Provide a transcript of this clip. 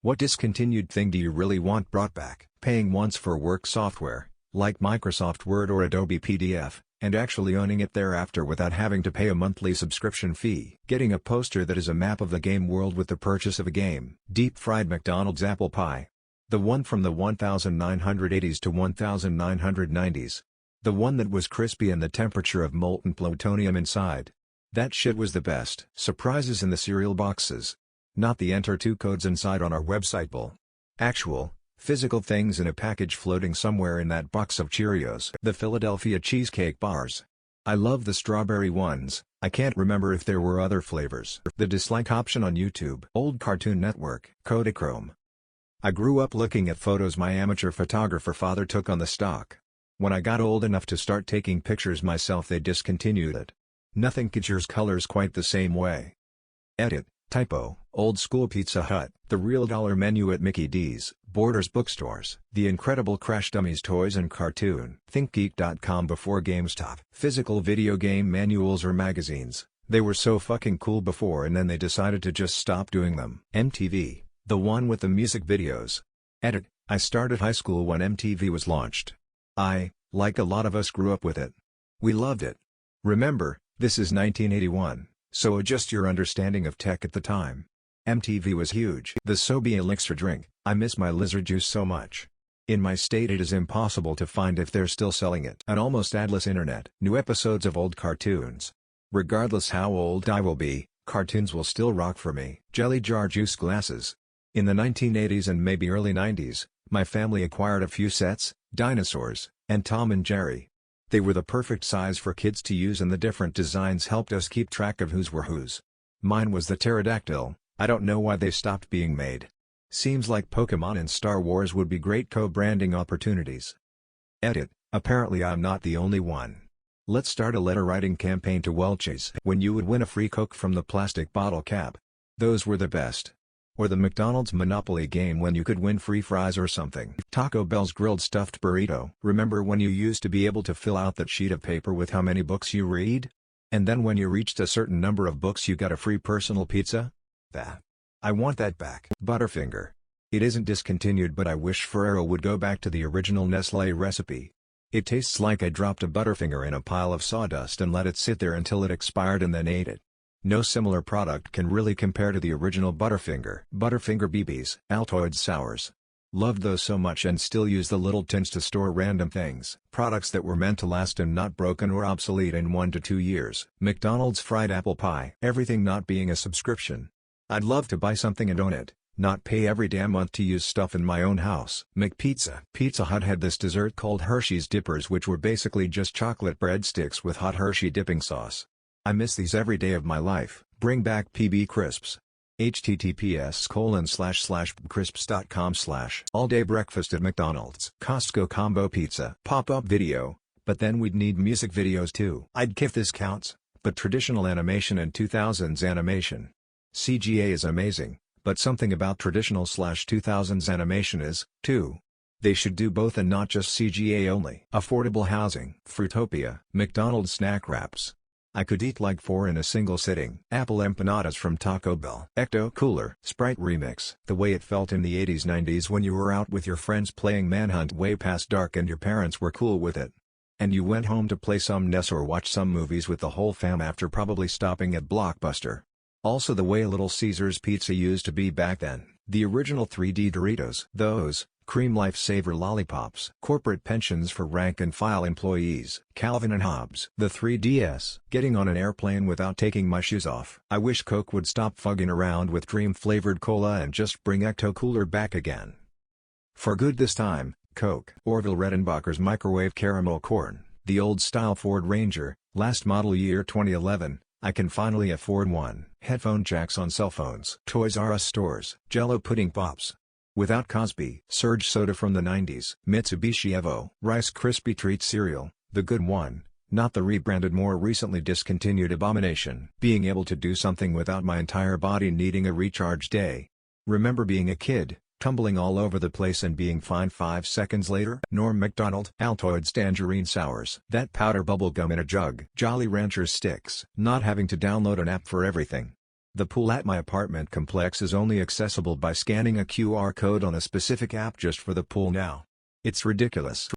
What discontinued thing do you really want brought back? Paying once for work software, like Microsoft Word or Adobe PDF, and actually owning it thereafter without having to pay a monthly subscription fee. Getting a poster that is a map of the game world with the purchase of a game. Deep-fried McDonald's apple pie. The one from the 1980s to 1990s. The one that was crispy and the temperature of molten plutonium inside. That shit was the best. Surprises in the cereal boxes. Not the enter 2 codes inside on our website bull. Actual, physical things in a package floating somewhere in that box of Cheerios. The Philadelphia cheesecake bars. I love the strawberry ones. I can't remember if there were other flavors. The dislike option on YouTube. Old Cartoon Network. Kodachrome. I grew up looking at photos my amateur photographer father took on the stock. When I got old enough to start taking pictures myself, they discontinued it. Nothing captures colors quite the same way. Edit. Typo. Old school Pizza Hut. The real dollar menu at Mickey D's, Borders bookstores. The Incredible Crash Dummies toys and cartoon. ThinkGeek.com before GameStop. Physical video game manuals or magazines. They were so fucking cool before and then they decided to just stop doing them. MTV. The one with the music videos. Edit. I started high school when MTV was launched. I, like a lot of us, grew up with it. We loved it. Remember, this is 1981. So adjust your understanding of tech at the time. MTV was huge. The Sobe Elixir drink, I miss my lizard juice so much. In my state it is impossible to find if they're still selling it. An almost adless internet. New episodes of old cartoons. Regardless how old I will be, cartoons will still rock for me. Jelly jar juice glasses. In the 1980s and maybe early 90s, my family acquired a few sets, Dinosaurs, and Tom and Jerry. They were the perfect size for kids to use and the different designs helped us keep track of whose were whose. Mine was the pterodactyl. I don't know why they stopped being made. Seems like Pokemon and Star Wars would be great co-branding opportunities. Edit. Apparently I'm not the only one. Let's start a letter writing campaign to Welch's. When you would win a free Coke from the plastic bottle cap. Those were the best. Or the McDonald's Monopoly game when you could win free fries or something. Taco Bell's grilled stuffed burrito. Remember when you used to be able to fill out that sheet of paper with how many books you read? And then when you reached a certain number of books you got a free personal pizza? I want that back. Butterfinger. It isn't discontinued but I wish Ferrero would go back to the original Nestlé recipe. It tastes like I dropped a Butterfinger in a pile of sawdust and let it sit there until it expired and then ate it. No similar product can really compare to the original Butterfinger. Butterfinger BBs. Altoids Sours. Loved those so much and still use the little tins to store random things. Products that were meant to last and not broken or obsolete in 1 to 2 years. McDonald's fried apple pie. Everything not being a subscription. I'd love to buy something and own it, not pay every damn month to use stuff in my own house. McPizza. Pizza Hut had this dessert called Hershey's Dippers which were basically just chocolate breadsticks with hot Hershey dipping sauce. I miss these every day of my life. Bring back PB Crisps. https://crisps.com/ All day breakfast at McDonald's. Costco combo pizza. Pop-up video, but then we'd need music videos too. I'd if this counts, but traditional animation and 2000s animation. CGA is amazing, but something about traditional/2000s animation is, too. They should do both and not just CGA only. Affordable housing. Fruitopia. McDonald's snack wraps. I could eat like 4 in a single sitting. Apple empanadas from Taco Bell. Ecto Cooler. Sprite Remix. The way it felt in the 80s 90s when you were out with your friends playing Manhunt way past dark and your parents were cool with it. And you went home to play some NES or watch some movies with the whole fam after probably stopping at Blockbuster. Also the way Little Caesars pizza used to be back then. The original 3D Doritos. Those. Cream Lifesaver lollipops. Corporate pensions for rank-and-file employees. Calvin and Hobbes. The 3DS. Getting on an airplane without taking my shoes off. I wish Coke would stop fugging around with dream-flavored cola and just bring Ecto Cooler back again. For good this time, Coke. Orville Redenbacher's microwave caramel corn. The old-style Ford Ranger, last model year 2011. I can finally afford one. Headphone jacks on cell phones. Toys R Us stores. Jell-O pudding pops. Without Cosby. Surge soda from the 90s. Mitsubishi Evo. Rice Krispie Treat cereal, the good one, not the rebranded more recently discontinued abomination. Being able to do something without my entire body needing a recharge day. Remember being a kid, tumbling all over the place and being fine 5 seconds later? Norm Macdonald. Altoids Tangerine Sours. That powder bubble gum in a jug. Jolly Ranchers Sticks. Not having to download an app for everything. The pool at my apartment complex is only accessible by scanning a QR code on a specific app just for the pool now. It's ridiculous.